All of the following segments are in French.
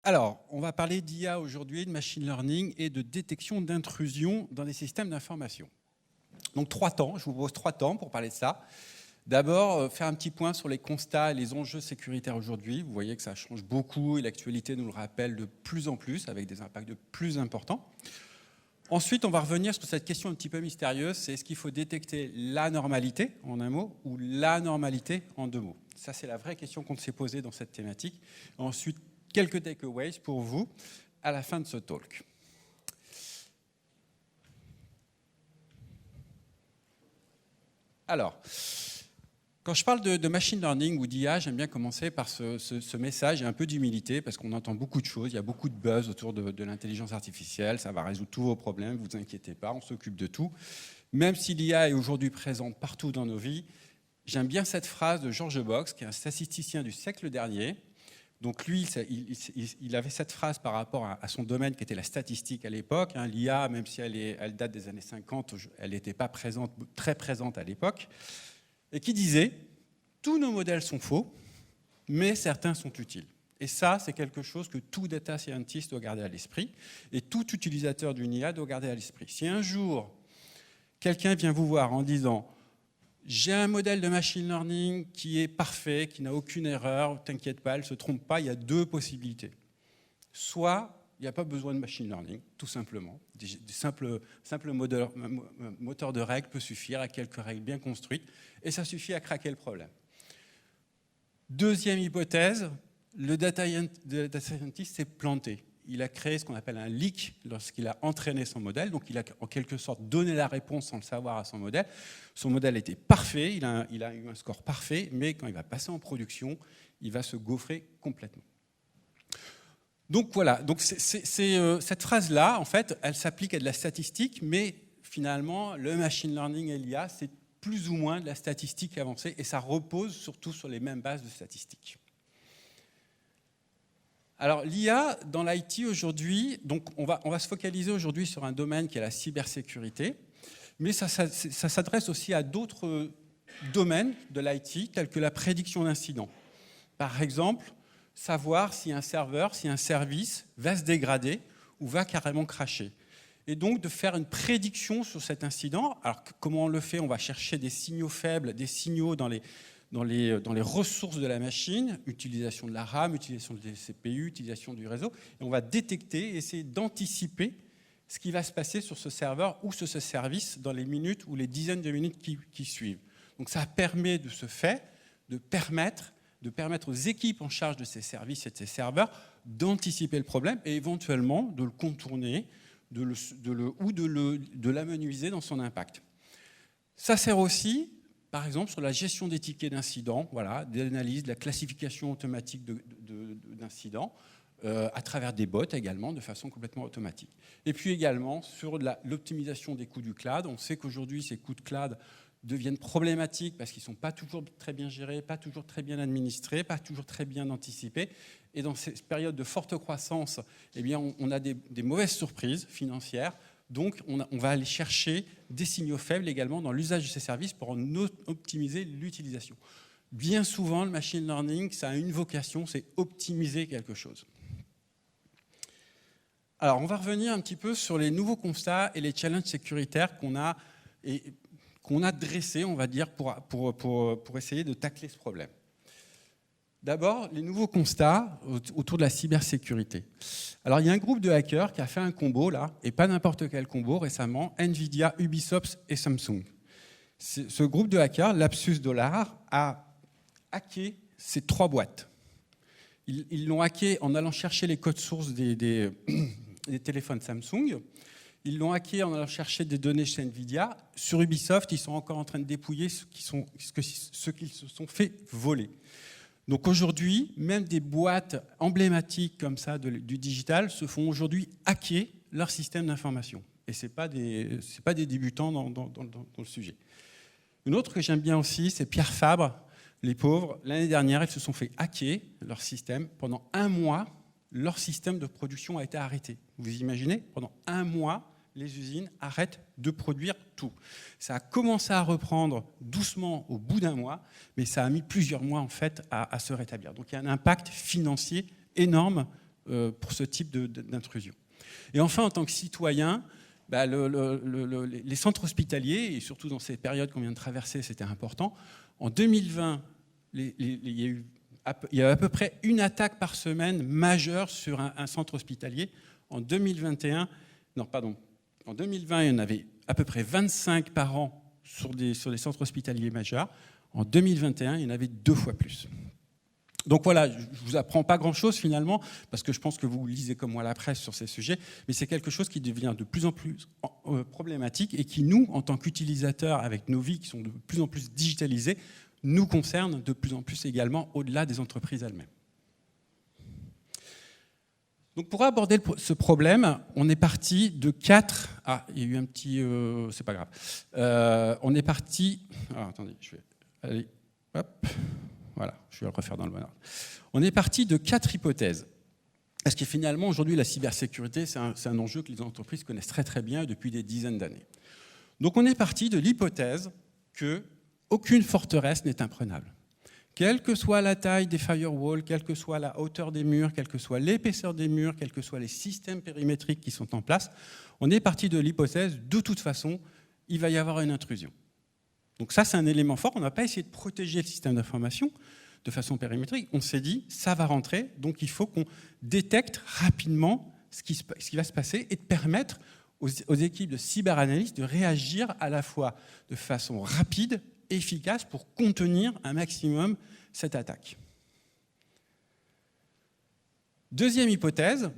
Alors, on va parler d'IA aujourd'hui, de machine learning et de détection d'intrusion dans les systèmes d'information. Donc 3 temps, je vous propose 3 temps pour parler de ça. D'abord, faire un petit point sur les constats et les enjeux sécuritaires aujourd'hui. Vous voyez que ça change beaucoup et l'actualité nous le rappelle de plus en plus avec des impacts de plus importants. Ensuite, on va revenir sur cette question un petit peu mystérieuse, c'est est-ce qu'il faut détecter l'anormalité en un mot ou l'anormalité en 2 mots. Ça, c'est la vraie question qu'on s'est posée dans cette thématique. Ensuite, quelques takeaways pour vous à la fin de ce talk. Alors, quand je parle de machine learning ou d'IA, j'aime bien commencer par ce message et un peu d'humilité parce qu'on entend beaucoup de choses, il y a beaucoup de buzz autour de l'intelligence artificielle, ça va résoudre tous vos problèmes, vous inquiétez pas, on s'occupe de tout. Même si l'IA est aujourd'hui présente partout dans nos vies, j'aime bien cette phrase de George Box, qui est un statisticien du siècle dernier. Donc lui, il avait cette phrase par rapport à son domaine qui était la statistique à l'époque. L'IA, même si elle date des années 50, elle n'était pas très présente à l'époque. Et qui disait « Tous nos modèles sont faux, mais certains sont utiles ». Et ça, c'est quelque chose que tout data scientist doit garder à l'esprit et tout utilisateur d'une IA doit garder à l'esprit. Si un jour, quelqu'un vient vous voir en disant « J'ai un modèle de machine learning qui est parfait, qui n'a aucune erreur, t'inquiète pas, elle ne se trompe pas », il y a 2 possibilités. Soit il n'y a pas besoin de machine learning, tout simplement. Des simples moteurs de règles peut suffire à quelques règles bien construites et ça suffit à craquer le problème. Deuxième hypothèse, le data scientist s'est planté. Il a créé ce qu'on appelle un leak lorsqu'il a entraîné son modèle. Donc, il a en quelque sorte donné la réponse sans le savoir à son modèle. Son modèle était parfait, il a eu un score parfait, mais quand il va passer en production, il va se gaufrer complètement. Donc voilà, donc cette phrase-là, en fait, elle s'applique à de la statistique, mais finalement, le machine learning et l'IA, c'est plus ou moins de la statistique avancée, et ça repose surtout sur les mêmes bases de statistiques. Alors l'IA dans l'IT aujourd'hui, donc on va se focaliser aujourd'hui sur un domaine qui est la cybersécurité, mais ça s'adresse aussi à d'autres domaines de l'IT, tels que la prédiction d'incidents. Par exemple, savoir si un serveur, si un service va se dégrader ou va carrément crasher. Et donc de faire une prédiction sur cet incident. Alors comment on le fait? On va chercher des signaux faibles, des signaux dans les ressources de la machine, utilisation de la RAM, utilisation des CPU, utilisation du réseau, et on va détecter, essayer d'anticiper ce qui va se passer sur ce serveur ou sur ce service dans les minutes ou les dizaines de minutes qui suivent. Donc ça permet de ce fait de permettre aux équipes en charge de ces services et de ces serveurs d'anticiper le problème et éventuellement de le contourner de l'amenuiser dans son impact. Ça sert aussi, par exemple, sur la gestion des tickets d'incidents, voilà, de l'analyse, de la classification automatique d'incidents, à travers des bots également, de façon complètement automatique. Et puis également sur l'optimisation des coûts du cloud. On sait qu'aujourd'hui, ces coûts de cloud deviennent problématiques parce qu'ils ne sont pas toujours très bien gérés, pas toujours très bien administrés, pas toujours très bien anticipés. Et dans ces périodes de forte croissance, eh bien, on a des mauvaises surprises financières. Donc, on va aller chercher des signaux faibles également dans l'usage de ces services pour en optimiser l'utilisation. Bien souvent, le machine learning, ça a une vocation, c'est optimiser quelque chose. Alors, on va revenir un petit peu sur les nouveaux constats et les challenges sécuritaires qu'on a dressés, on va dire, pour essayer de tacler ce problème. D'abord, les nouveaux constats autour de la cybersécurité. Alors, il y a un groupe de hackers qui a fait un combo, là, et pas n'importe quel combo, récemment, Nvidia, Ubisoft et Samsung. Ce groupe de hackers, Lapsus Dollar, a hacké ces 3 boîtes. Ils l'ont hacké en allant chercher les codes sources des téléphones Samsung. Ils l'ont hacké en allant chercher des données chez Nvidia. Sur Ubisoft, ils sont encore en train de dépouiller ceux qu'ils se sont fait voler. Donc aujourd'hui, même des boîtes emblématiques comme ça du digital se font aujourd'hui hacker leur système d'information. Et ce n'est pas des débutants dans le sujet. Une autre que j'aime bien aussi, c'est Pierre Fabre. Les pauvres, l'année dernière, ils se sont fait hacker leur système. Pendant 1 mois, leur système de production a été arrêté. Vous imaginez? Pendant 1 mois, les usines arrêtent de produire tout. Ça a commencé à reprendre doucement au bout d'1 mois, mais ça a mis plusieurs mois en fait à se rétablir. Donc il y a un impact financier énorme pour ce type d'intrusion. Et enfin, en tant que citoyen, les centres hospitaliers, et surtout dans ces périodes qu'on vient de traverser, c'était important. En 2020, il y a à peu près une attaque par semaine majeure sur un centre hospitalier. En 2020, il y en avait à peu près 25 par an sur des centres hospitaliers majeurs. En 2021, il y en avait 2 fois plus. Donc voilà, je ne vous apprends pas grand-chose finalement, parce que je pense que vous lisez comme moi la presse sur ces sujets, mais c'est quelque chose qui devient de plus en plus problématique et qui, nous, en tant qu'utilisateurs, avec nos vies qui sont de plus en plus digitalisées, nous concerne de plus en plus également au-delà des entreprises elles-mêmes. Donc pour aborder ce problème, on est parti de 4... Ah, il y a eu un petit... c'est pas grave. On est parti... Ah, attendez, je vais... Allez, hop... Voilà, je vais le refaire dans le bon ordre. On est parti de 4 hypothèses. Parce que finalement, aujourd'hui, la cybersécurité, c'est un enjeu que les entreprises connaissent très très bien depuis des dizaines d'années. Donc on est parti de l'hypothèse qu'aucune forteresse n'est imprenable. Quelle que soit la taille des firewalls, quelle que soit la hauteur des murs, quelle que soit l'épaisseur des murs, quels que soient les systèmes périmétriques qui sont en place, on est parti de l'hypothèse, de toute façon, il va y avoir une intrusion. Donc ça, c'est un élément fort. On n'a pas essayé de protéger le système d'information de façon périmétrique. On s'est dit, ça va rentrer, donc il faut qu'on détecte rapidement ce qui va se passer et de permettre aux équipes de cyberanalystes de réagir à la fois de façon rapide et efficace pour contenir un maximum cette attaque. Deuxième hypothèse,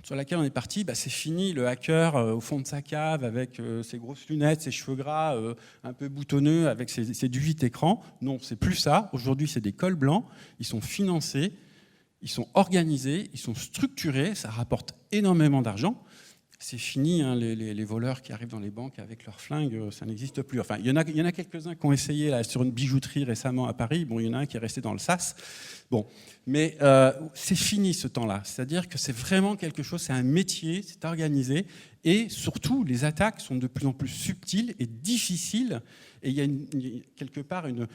sur laquelle on est parti, c'est fini le hacker au fond de sa cave avec ses grosses lunettes, ses cheveux gras un peu boutonneux, avec ses 18 écrans. Non, c'est plus ça. Aujourd'hui, c'est des cols blancs. Ils sont financés, ils sont organisés, ils sont structurés. Ça rapporte énormément d'argent. C'est fini, hein, les voleurs qui arrivent dans les banques avec leurs flingues, ça n'existe plus. Enfin, il y en a quelques-uns qui ont essayé là, sur une bijouterie récemment à Paris. Bon, il y en a un qui est resté dans le sas. Bon, mais c'est fini ce temps-là. C'est-à-dire que c'est vraiment quelque chose, c'est un métier, c'est organisé. Et surtout, les attaques sont de plus en plus subtiles et difficiles. Et il y a quelque part une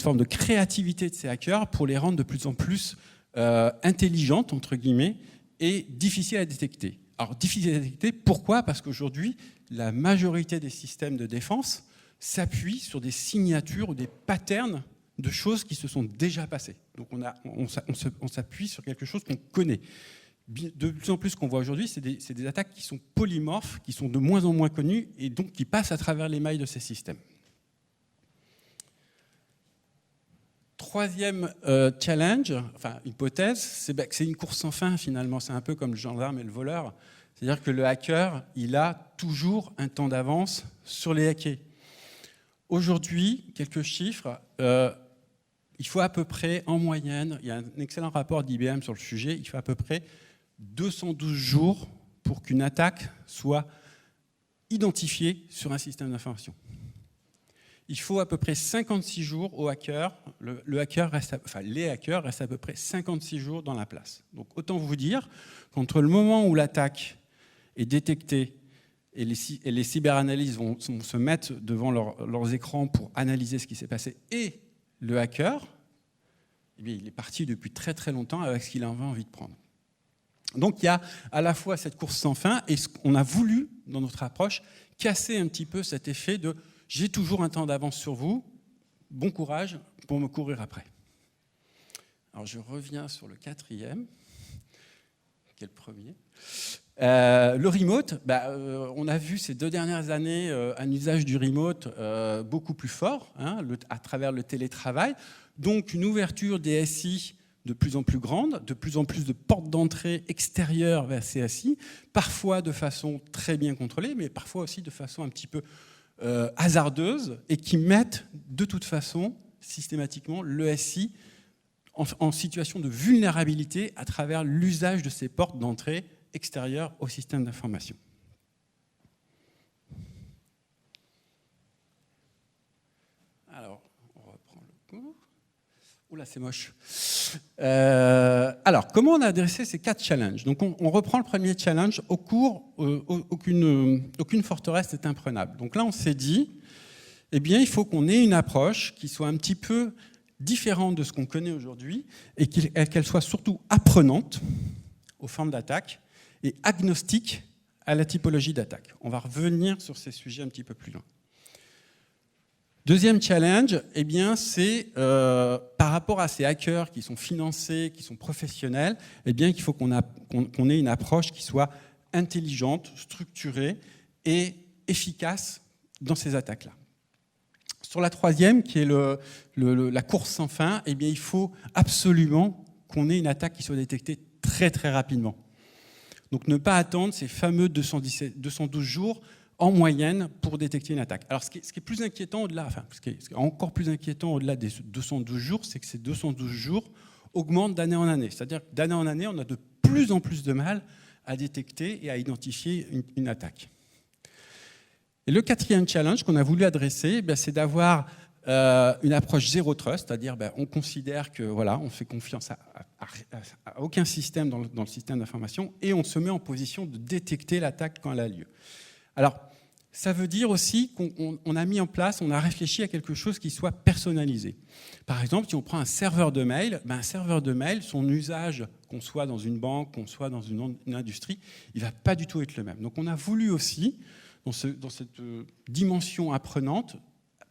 forme de créativité de ces hackers pour les rendre de plus en plus intelligentes, entre guillemets, et difficiles à détecter. Alors, difficile à détecter, pourquoi ? Parce qu'aujourd'hui, la majorité des systèmes de défense s'appuient sur des signatures ou des patterns de choses qui se sont déjà passées. Donc, on s'appuie sur quelque chose qu'on connaît. De plus en plus, ce qu'on voit aujourd'hui, c'est des attaques qui sont polymorphes, qui sont de moins en moins connues et donc qui passent à travers les mailles de ces systèmes. Troisième challenge, enfin hypothèse, c'est que c'est une course sans fin finalement. C'est un peu comme le gendarme et le voleur. C'est-à-dire que le hacker, il a toujours un temps d'avance sur les hackers. Aujourd'hui, quelques chiffres, il faut à peu près, en moyenne, il y a un excellent rapport d'IBM sur le sujet, il faut à peu près 212 jours pour qu'une attaque soit identifiée sur un système d'information. Il faut à peu près 56 jours aux hackers. Les hackers restent à peu près 56 jours dans la place. Donc autant vous dire qu'entre le moment où l'attaque est détectée et les cyberanalystes vont se mettre devant leurs écrans pour analyser ce qui s'est passé et le hacker, eh bien, il est parti depuis très très longtemps avec ce qu'il avait envie de prendre. Donc il y a à la fois cette course sans fin et on a voulu, dans notre approche, casser un petit peu cet effet de j'ai toujours un temps d'avance sur vous, bon courage pour me courir après. Alors je reviens sur le 4e, qui est le premier. Le remote, on a vu ces 2 dernières années un usage du remote beaucoup plus fort, hein, à travers le télétravail, donc une ouverture des SI de plus en plus grande, de plus en plus de portes d'entrée extérieures vers ces SI, parfois de façon très bien contrôlée, mais parfois aussi de façon un petit peu hasardeuses et qui mettent de toute façon systématiquement le SI en situation de vulnérabilité à travers l'usage de ces portes d'entrée extérieures au système d'information. Alors, on reprend le cours. Oula, c'est moche. Alors, comment on a adressé ces 4 challenges ? Donc, on reprend le premier challenge. Au cours, aucune forteresse n'est imprenable. Donc là, on s'est dit, eh bien, il faut qu'on ait une approche qui soit un petit peu différente de ce qu'on connaît aujourd'hui et qu'elle soit surtout apprenante. aux formes d'attaque et agnostique à la typologie d'attaque. On va revenir sur ces sujets un petit peu plus loin. Deuxième challenge, eh bien, c'est par rapport à ces hackers qui sont financés, qui sont professionnels, eh bien, qu'il faut qu'on ait une approche qui soit intelligente, structurée et efficace dans ces attaques-là. Sur la troisième, qui est la course sans fin, eh bien, il faut absolument qu'on ait une attaque qui soit détectée très très rapidement. Donc ne pas attendre ces fameux 212 jours en moyenne pour détecter une attaque. Alors ce qui est plus inquiétant au-delà, enfin ce qui est encore plus inquiétant au-delà des 212 jours, c'est que ces 212 jours augmentent d'année en année. C'est-à-dire que d'année en année, on a de plus en plus de mal à détecter et à identifier une attaque. Et le quatrième challenge qu'on a voulu adresser, c'est d'avoir une approche zéro trust, c'est-à-dire on considère que voilà, on fait confiance à aucun système dans le système d'information et on se met en position de détecter l'attaque quand elle a lieu. Alors, ça veut dire aussi qu'on a mis en place, on a réfléchi à quelque chose qui soit personnalisé. Par exemple, si on prend un serveur de mail, un serveur de mail, son usage, qu'on soit dans une banque, qu'on soit dans une industrie, il ne va pas du tout être le même. Donc on a voulu aussi, dans cette dimension apprenante,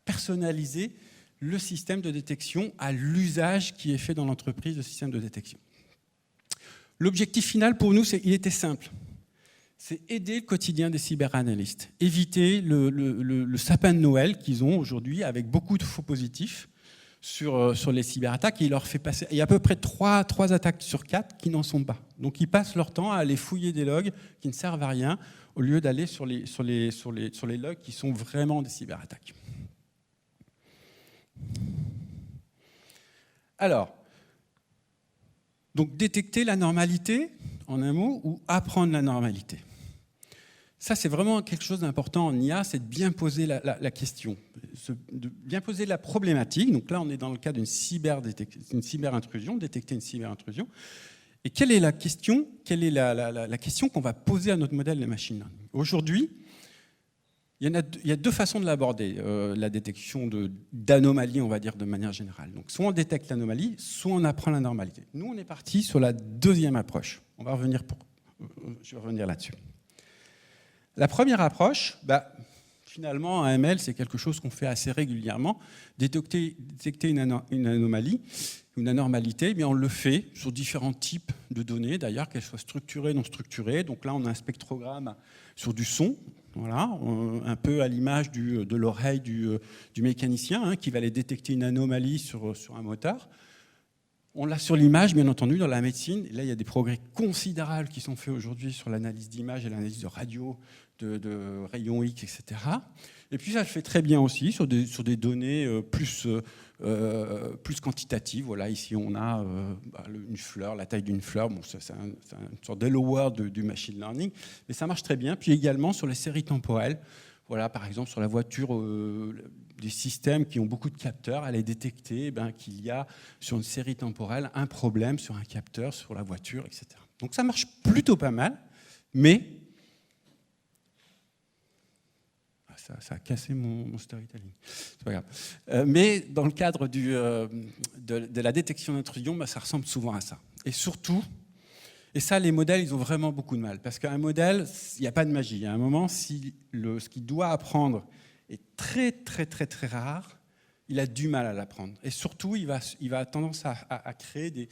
personnaliser le système de détection à l'usage qui est fait dans l'entreprise de système de détection. L'objectif final pour nous, il était simple. C'est aider le quotidien des cyberanalystes, éviter le sapin de Noël qu'ils ont aujourd'hui avec beaucoup de faux positifs sur les cyberattaques. Et il leur fait passer, il y a à peu près 3 attaques sur 4 qui n'en sont pas. Donc ils passent leur temps à aller fouiller des logs qui ne servent à rien au lieu d'aller sur les logs qui sont vraiment des cyberattaques. Alors, donc détecter la normalité, en un mot, ou apprendre la normalité. Ça, c'est vraiment quelque chose d'important en IA, c'est de bien poser la question, de bien poser la problématique. Donc là, on est dans le cas d'une cyberintrusion, détecter une cyberintrusion. Et quelle est la question qu'on va poser à notre modèle de machine learning? Aujourd'hui, il y a 2 façons de l'aborder, la détection d'anomalies, on va dire, de manière générale. Donc, soit on détecte l'anomalie, soit on apprend la normalité. Nous, on est parti sur la deuxième approche. Je vais revenir là-dessus. La première approche, finalement, un ML, c'est quelque chose qu'on fait assez régulièrement. Détecter une anomalie, une anormalité, on le fait sur différents types de données, d'ailleurs, qu'elles soient structurées, non structurées. Donc là, on a un spectrogramme sur du son, voilà, un peu à l'image de l'oreille du mécanicien, qui va aller détecter une anomalie sur un moteur. On l'a sur l'image, bien entendu, dans la médecine. Et là, il y a des progrès considérables qui sont faits aujourd'hui sur l'analyse d'image et l'analyse de radio, de rayons X, etc. Et puis, ça le fait très bien aussi sur des données plus quantitatives. Voilà, ici, on a une fleur, la taille d'une fleur. Bon, c'est une sorte d'hello world du machine learning. Mais ça marche très bien. Puis également sur les séries temporelles. Voilà, par exemple, sur la voiture, des systèmes qui ont beaucoup de capteurs, aller détecter qu'il y a sur une série temporelle un problème sur un capteur, sur la voiture, etc. Donc ça marche plutôt pas mal, mais ça a cassé mon storytelling. C'est pas grave. Mais dans le cadre de la détection d'intrusion, ça ressemble souvent à ça. Et surtout, et ça, les modèles, ils ont vraiment beaucoup de mal. Parce qu'un modèle, il n'y a pas de magie. À un moment, si ce qu'il doit apprendre est très, très, très, très rare, il a du mal à l'apprendre. Et surtout, il va avoir tendance à créer des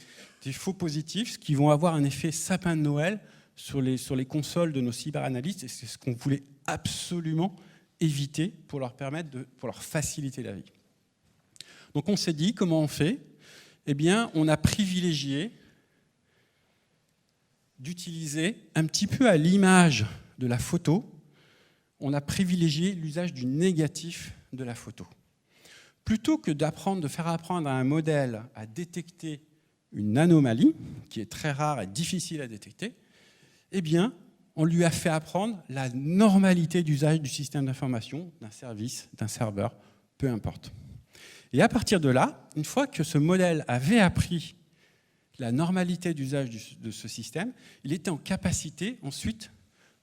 faux positifs qui vont avoir un effet sapin de Noël sur les consoles de nos cyberanalystes. Et c'est ce qu'on voulait absolument éviter pour leur faciliter la vie. Donc on s'est dit, comment on fait? Eh bien, on a privilégié d'utiliser un petit peu à l'image de la photo, on a privilégié l'usage du négatif de la photo. Plutôt que de faire apprendre à un modèle à détecter une anomalie, qui est très rare et difficile à détecter, eh bien, on lui a fait apprendre la normalité d'usage du système d'information, d'un service, d'un serveur, peu importe. Et à partir de là, une fois que ce modèle avait appris la normalité d'usage de ce système, il était en capacité ensuite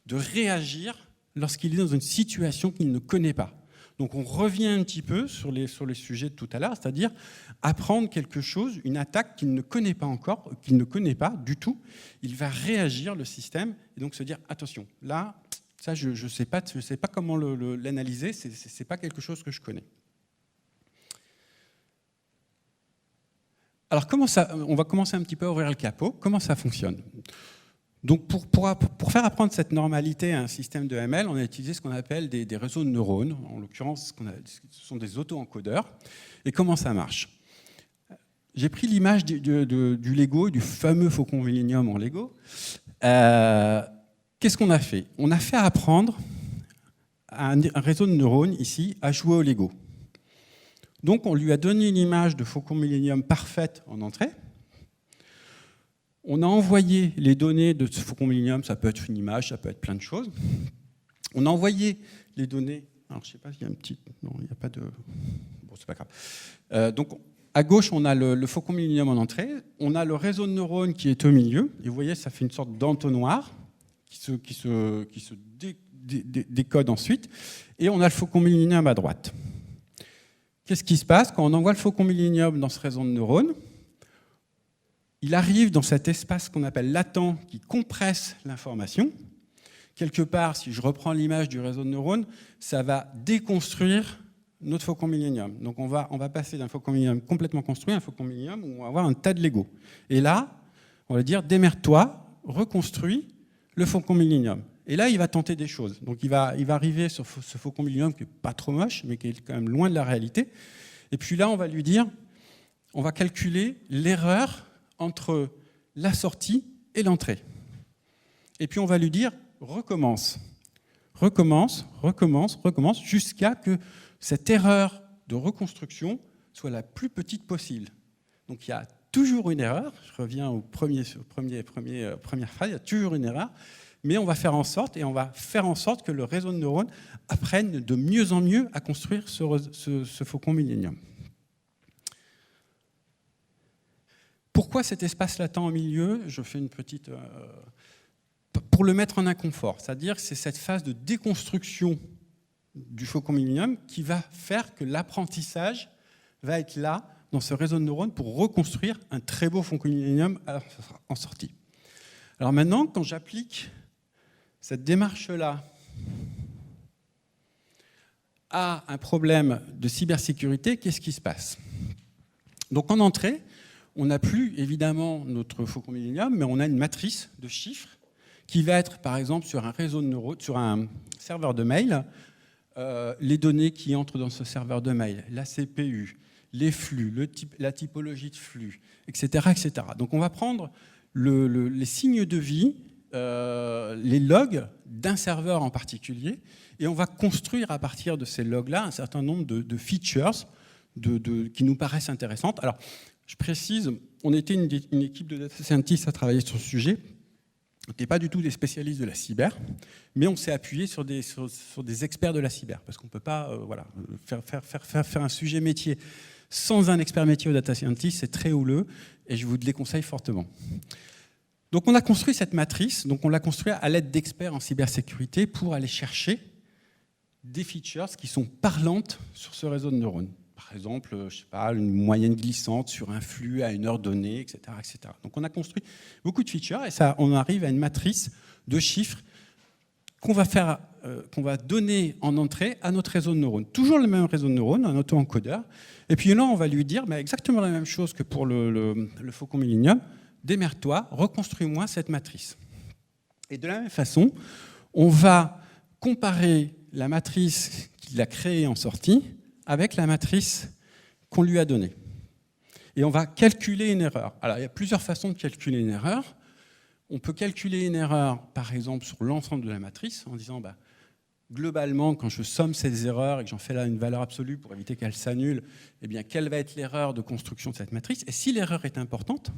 de réagir lorsqu'il est dans une situation qu'il ne connaît pas. Donc on revient un petit peu sur les sujets de tout à l'heure, c'est-à-dire apprendre quelque chose, une attaque qu'il ne connaît pas encore, qu'il ne connaît pas du tout. Il va réagir, le système, et donc se dire attention, là, ça je ne sais pas comment l'analyser, ce n'est pas quelque chose que je connais. Alors on va commencer un petit peu à ouvrir le capot. Comment ça fonctionne ? Donc pour faire apprendre cette normalité à un système de ML, on a utilisé ce qu'on appelle des réseaux de neurones. En l'occurrence, ce sont des auto-encodeurs. Et comment ça marche ? J'ai pris l'image du Lego, du fameux Faucon Millenium en Lego. Qu'est-ce qu'on a fait ? On a fait apprendre à un réseau de neurones ici à jouer au Lego. Donc on lui a donné une image de Faucon Millenium parfaite en entrée. On a envoyé les données de ce Faucon Millenium, ça peut être une image, ça peut être plein de choses. On a envoyé les données. Alors je ne sais pas s'il y a un petit. Non, il n'y a pas de. Bon, c'est pas grave. Donc à gauche, on a le Faucon Millenium en entrée. On a le réseau de neurones qui est au milieu. Et vous voyez, ça fait une sorte d'entonnoir qui se décode ensuite. Et on a le Faucon Millenium à droite. Qu'est-ce qui se passe quand on envoie le Faucon Millenium dans ce réseau de neurones ? Il arrive dans cet espace qu'on appelle latent qui compresse l'information. Quelque part, si je reprends l'image du réseau de neurones, ça va déconstruire notre Faucon Millenium. Donc on va passer d'un Faucon Millenium complètement construit à un Faucon Millenium où on va avoir un tas de Lego. Et là, on va dire démerde-toi, reconstruis le Faucon Millenium. Et là, il va tenter des choses. Donc il va arriver sur ce Faucon Millenium qui n'est pas trop moche, mais qui est quand même loin de la réalité. Et puis là, on va lui dire, on va calculer l'erreur entre la sortie et l'entrée. Et puis on va lui dire, recommence, jusqu'à que cette erreur de reconstruction soit la plus petite possible. Donc il y a toujours une erreur, je reviens au première phrase, il y a toujours une erreur, mais on va faire en sorte que le réseau de neurones apprenne de mieux en mieux à construire ce Faucon Millenium. Pourquoi cet espace latent au milieu ? Je fais une petite... pour le mettre en inconfort, c'est-à-dire que c'est cette phase de déconstruction du Faucon Millenium qui va faire que l'apprentissage va être là, dans ce réseau de neurones, pour reconstruire un très beau Faucon Millenium en sortie. Alors maintenant, quand j'applique cette démarche-là à un problème de cybersécurité, qu'est-ce qui se passe ? Donc en entrée, on n'a plus évidemment notre Faucon Millenium, mais on a une matrice de chiffres qui va être, par exemple, sur un réseau de neurones, sur un serveur de mail, les données qui entrent dans ce serveur de mail, la CPU, les flux, la typologie de flux, etc., etc. Donc on va prendre les signes de vie, les logs d'un serveur en particulier, et on va construire à partir de ces logs-là un certain nombre de features qui nous paraissent intéressantes. Alors, je précise, on était une équipe de data scientists à travailler sur ce sujet. On n'était pas du tout des spécialistes de la cyber, mais on s'est appuyé sur des experts de la cyber, parce qu'on ne peut pas faire un sujet métier sans un expert métier au data scientist, c'est très houleux, et je vous le déconseille fortement. Donc on a construit cette matrice, donc on l'a construite à l'aide d'experts en cybersécurité pour aller chercher des features qui sont parlantes sur ce réseau de neurones. Par exemple, je sais pas, une moyenne glissante sur un flux à une heure donnée, etc., etc. Donc on a construit beaucoup de features et ça, on arrive à une matrice de chiffres qu'on va donner en entrée à notre réseau de neurones. Toujours le même réseau de neurones, un auto-encodeur. Et puis là, on va lui dire exactement la même chose que pour le Faucon Millenium. Démerde-toi, reconstruis-moi cette matrice. Et de la même façon, on va comparer la matrice qu'il a créée en sortie avec la matrice qu'on lui a donnée. Et on va calculer une erreur. Alors, il y a plusieurs façons de calculer une erreur. On peut calculer une erreur, par exemple, sur l'ensemble de la matrice, en disant, globalement, quand je somme ces erreurs et que j'en fais là une valeur absolue pour éviter qu'elle s'annule, eh bien, quelle va être l'erreur de construction de cette matrice ? Et si l'erreur est importante,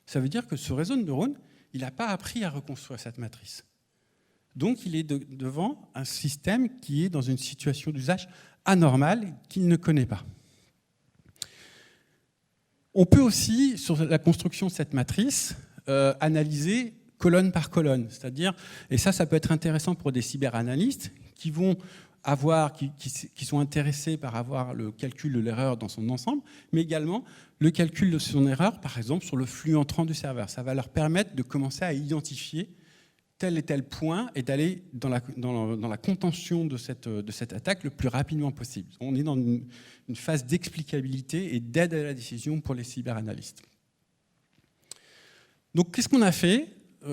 ça veut dire que ce réseau de neurones, il n'a pas appris à reconstruire cette matrice. Donc, il est devant un système qui est dans une situation d'usage anormale qu'il ne connaît pas. On peut aussi, sur la construction de cette matrice, analyser colonne par colonne. C'est-à-dire, et ça peut être intéressant pour des cyberanalystes qui vont qui sont intéressés par avoir le calcul de l'erreur dans son ensemble, mais également le calcul de son erreur, par exemple, sur le flux entrant du serveur. Ça va leur permettre de commencer à identifier tel et tel point et d'aller dans la contention de cette attaque le plus rapidement possible. On est dans une phase d'explicabilité et d'aide à la décision pour les cyberanalystes. Donc, qu'est-ce qu'on a fait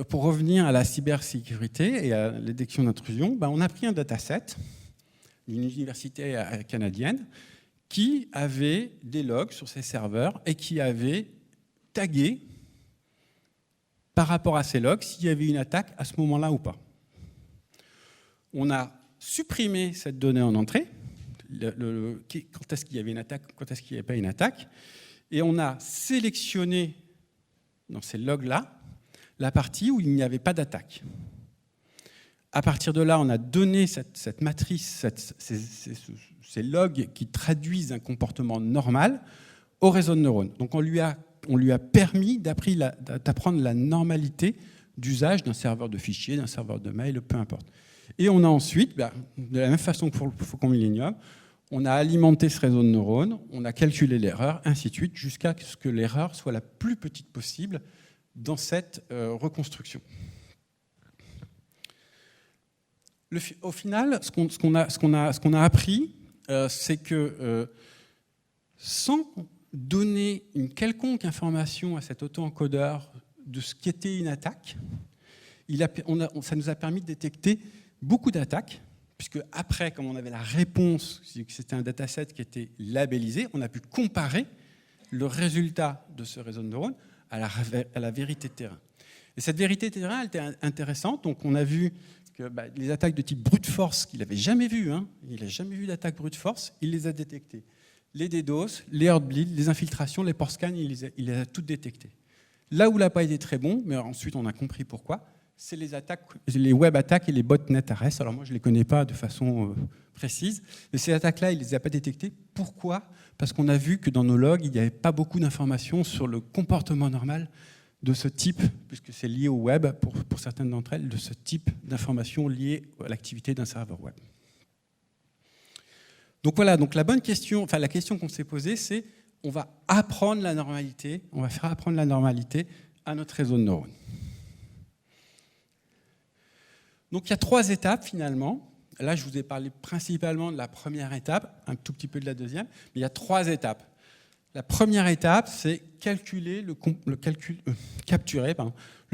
pour revenir à la cybersécurité et à la détection d'intrusion? On a pris un dataset d'une université canadienne qui avait des logs sur ses serveurs et qui avait tagué par rapport à ces logs s'il y avait une attaque à ce moment-là ou pas. On a supprimé cette donnée en entrée, quand est-ce qu'il y avait une attaque, quand est-ce qu'il n'y avait pas une attaque, et on a sélectionné dans ces logs-là la partie où il n'y avait pas d'attaque. À partir de là, on a donné cette matrice, ces logs qui traduisent un comportement normal au réseau de neurones. Donc on lui a permis d'apprendre la normalité d'usage d'un serveur de fichiers, d'un serveur de mail, peu importe. Et on a ensuite, de la même façon que pour le Faucon Millenium, on a alimenté ce réseau de neurones, on a calculé l'erreur, ainsi de suite, jusqu'à ce que l'erreur soit la plus petite possible dans cette reconstruction. Au final, ce qu'on a appris, c'est que sans donner une quelconque information à cet auto-encodeur de ce qu'était une attaque, ça nous a permis de détecter beaucoup d'attaques, puisque après, comme on avait la réponse, que c'était un dataset qui était labellisé, on a pu comparer le résultat de ce réseau de neurones à la vérité de terrain. Et cette vérité de terrain, elle était intéressante. Donc on a vu que les attaques de type brute force, qu'il n'avait jamais vues, il n'a jamais vu d'attaque brute force, il les a détectées. Les DDoS, les Heartbleed, les infiltrations, les port scans, il les a toutes détectées. Là où il n'a pas été très bon, mais ensuite on a compris pourquoi, c'est les web attaques et les botnet arrests. Alors moi je ne les connais pas de façon précise, mais ces attaques-là, il ne les a pas détectées. Pourquoi ? Parce qu'on a vu que dans nos logs, il n'y avait pas beaucoup d'informations sur le comportement normal de ce type, puisque c'est lié au web, pour certaines d'entre elles, de ce type d'informations liées à l'activité d'un serveur web. Donc voilà, donc la question qu'on s'est posée, c'est on va apprendre la normalité, on va faire apprendre la normalité à notre réseau de neurones. Donc il y a 3 étapes finalement. Là, je vous ai parlé principalement de la première étape, un tout petit peu de la deuxième, mais il y a 3 étapes. La première étape, c'est capturer le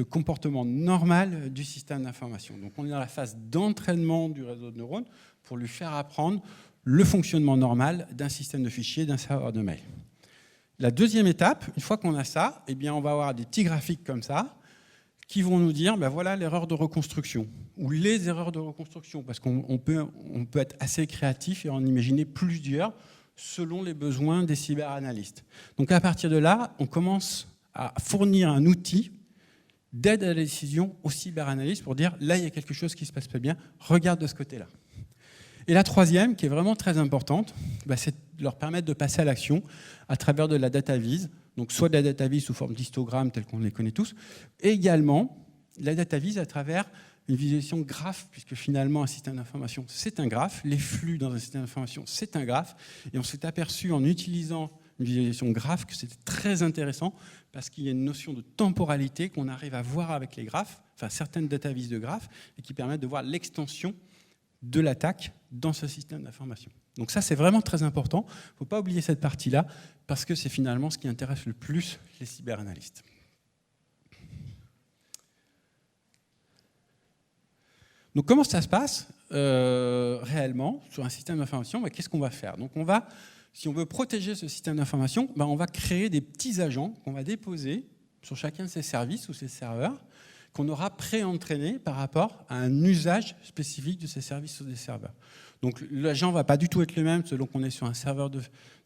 comportement normal du système d'information. Donc on est dans la phase d'entraînement du réseau de neurones pour lui faire apprendre le fonctionnement normal d'un système de fichiers, d'un serveur de mail. La deuxième étape, une fois qu'on a ça, eh bien on va avoir des petits graphiques comme ça qui vont nous dire, voilà l'erreur de reconstruction, ou les erreurs de reconstruction, parce qu'on peut être assez créatif et en imaginer plusieurs selon les besoins des cyberanalystes. Donc à partir de là, on commence à fournir un outil d'aide à la décision aux cyberanalystes pour dire, là il y a quelque chose qui ne se passe pas bien, regarde de ce côté-là. Et la troisième, qui est vraiment très importante, c'est de leur permettre de passer à l'action à travers de la data vise, donc soit de la data vise sous forme d'histogrammes tels qu'on les connaît tous, et également la data vise à travers une visualisation graphe, puisque finalement un système d'information c'est un graphe, les flux dans un système d'information c'est un graphe, et on s'est aperçu en utilisant une visualisation graphe que c'était très intéressant parce qu'il y a une notion de temporalité qu'on arrive à voir avec les graphes, enfin certaines data vises de graphes, et qui permettent de voir l'extension de l'attaque dans ce système d'information. Donc ça, c'est vraiment très important. Il ne faut pas oublier cette partie-là, parce que c'est finalement ce qui intéresse le plus les cyberanalystes. Donc comment ça se passe réellement sur un système d'information? Qu'est-ce qu'on va faire? Donc si on veut protéger ce système d'information, on va créer des petits agents qu'on va déposer sur chacun de ces services ou ces serveurs, qu'on aura pré-entraîné par rapport à un usage spécifique de ces services ou des serveurs. Donc l'agent ne va pas du tout être le même selon qu'on est sur un serveur de...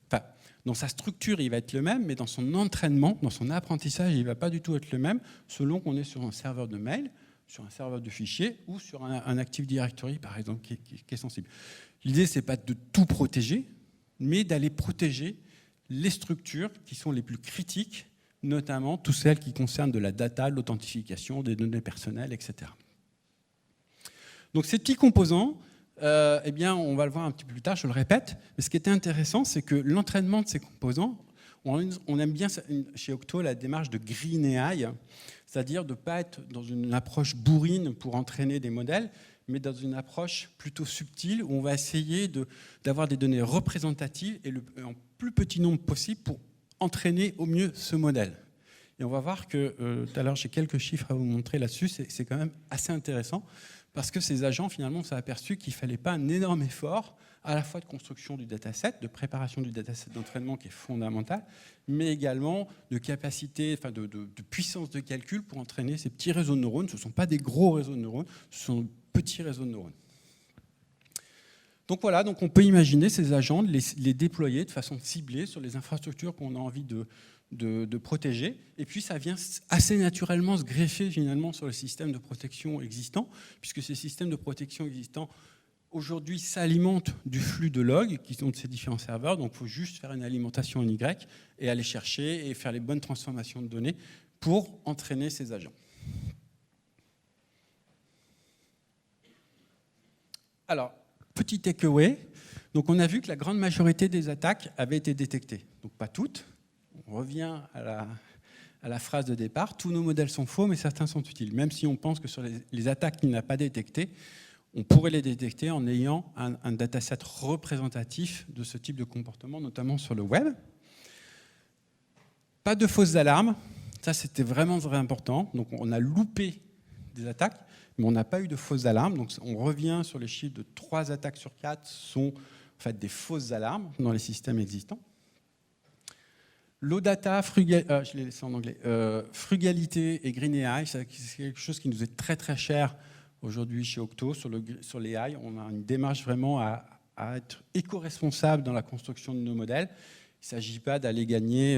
Enfin, dans sa structure, il va être le même, mais dans son entraînement, dans son apprentissage, il ne va pas du tout être le même selon qu'on est sur un serveur de mail, sur un serveur de fichiers ou sur un Active Directory, par exemple, qui est sensible. L'idée, ce n'est pas de tout protéger, mais d'aller protéger les structures qui sont les plus critiques, notamment toutes celles qui concernent de la data, l'authentification, des données personnelles, etc. Donc ces petits composants, eh bien, on va le voir un petit peu plus tard, je le répète. Mais ce qui était intéressant, c'est que l'entraînement de ces composants, on aime bien chez Octo la démarche de Green AI, c'est-à-dire de ne pas être dans une approche bourrine pour entraîner des modèles, mais dans une approche plutôt subtile où on va essayer d'avoir des données représentatives et en plus petit nombre possible pour entraîner au mieux ce modèle. Et on va voir que, tout à l'heure, j'ai quelques chiffres à vous montrer là-dessus, c'est quand même assez intéressant, parce que ces agents, finalement, on s'est aperçu qu'il ne fallait pas un énorme effort, à la fois de construction du dataset, de préparation du dataset d'entraînement qui est fondamental, mais également de capacité, enfin de puissance de calcul pour entraîner ces petits réseaux de neurones. Ce ne sont pas des gros réseaux de neurones, ce sont de petits réseaux de neurones. Donc voilà, donc on peut imaginer ces agents, les déployer de façon ciblée sur les infrastructures qu'on a envie de protéger, et puis ça vient assez naturellement se greffer finalement sur le système de protection existant, puisque ces systèmes de protection existants aujourd'hui s'alimentent du flux de logs qui sont de ces différents serveurs, donc il faut juste faire une alimentation en Y et aller chercher et faire les bonnes transformations de données pour entraîner ces agents. Alors, petit takeaway, donc on a vu que la grande majorité des attaques avaient été détectées, donc pas toutes. On revient à la phrase de départ, tous nos modèles sont faux, mais certains sont utiles. Même si on pense que sur les attaques qu'il n'a pas détectées, on pourrait les détecter en ayant un dataset représentatif de ce type de comportement, notamment sur le web. Pas de fausses alarmes, ça c'était vraiment très important. Donc on a loupé des attaques, mais on n'a pas eu de fausses alarmes. Donc on revient sur les chiffres de 3 attaques sur 4 sont en fait des fausses alarmes dans les systèmes existants. Low data, je l'ai laissé en anglais, frugalité et Green AI, c'est quelque chose qui nous est très très cher aujourd'hui chez Octo. Sur les AI, on a une démarche vraiment à être éco-responsable dans la construction de nos modèles. Il ne s'agit pas d'aller gagner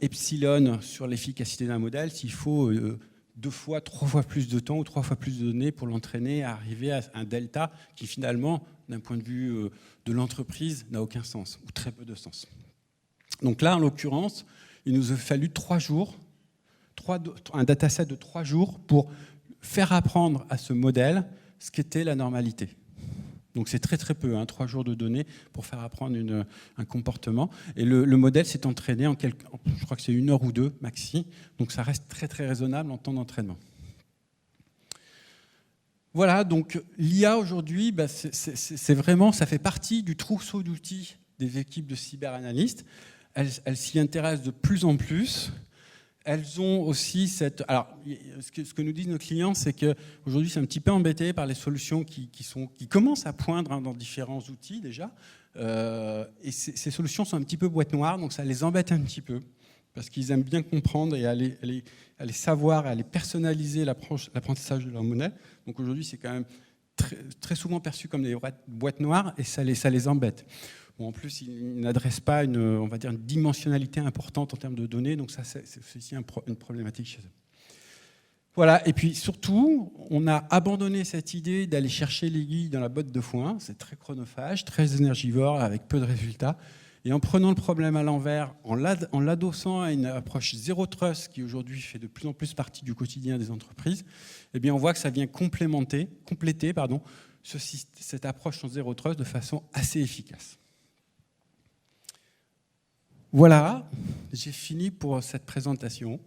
epsilon sur l'efficacité d'un modèle s'il faut 2 fois, 3 fois plus de temps ou 3 fois plus de données pour l'entraîner à arriver à un delta qui finalement, d'un point de vue de l'entreprise, n'a aucun sens ou très peu de sens. Donc là, en l'occurrence, il nous a fallu 3 jours, un dataset de 3 jours pour faire apprendre à ce modèle ce qu'était la normalité. Donc c'est très très peu, 3 jours de données pour faire apprendre un comportement. Et le modèle s'est entraîné je crois que c'est 1 heure ou 2 maxi, donc ça reste très très raisonnable en temps d'entraînement. Voilà, donc l'IA aujourd'hui, c'est vraiment, ça fait partie du trousseau d'outils des équipes de cyberanalystes. Elles s'y intéressent de plus en plus. Elles ont aussi cette... Alors, ce que nous disent nos clients, c'est qu'aujourd'hui, c'est un petit peu embêté par les solutions qui commencent à poindre dans différents outils déjà. Et ces solutions sont un petit peu boîte noire, donc ça les embête un petit peu, parce qu'ils aiment bien comprendre et aller savoir, et aller personnaliser l'apprentissage de leur modèle. Donc aujourd'hui, c'est quand même très souvent perçu comme des boîtes noires, et ça les embête. Bon, en plus, ils n'adressent pas on va dire une dimensionnalité importante en termes de données, donc ça, c'est aussi une problématique chez eux. Voilà, et puis surtout, on a abandonné cette idée d'aller chercher l'aiguille dans la botte de foin. C'est très chronophage, très énergivore, avec peu de résultats. Et en prenant le problème à l'envers, en l'adossant à une approche zéro trust, qui aujourd'hui fait de plus en plus partie du quotidien des entreprises, eh bien, on voit que ça vient compléter cette approche en zéro trust de façon assez efficace. Voilà, j'ai fini pour cette présentation.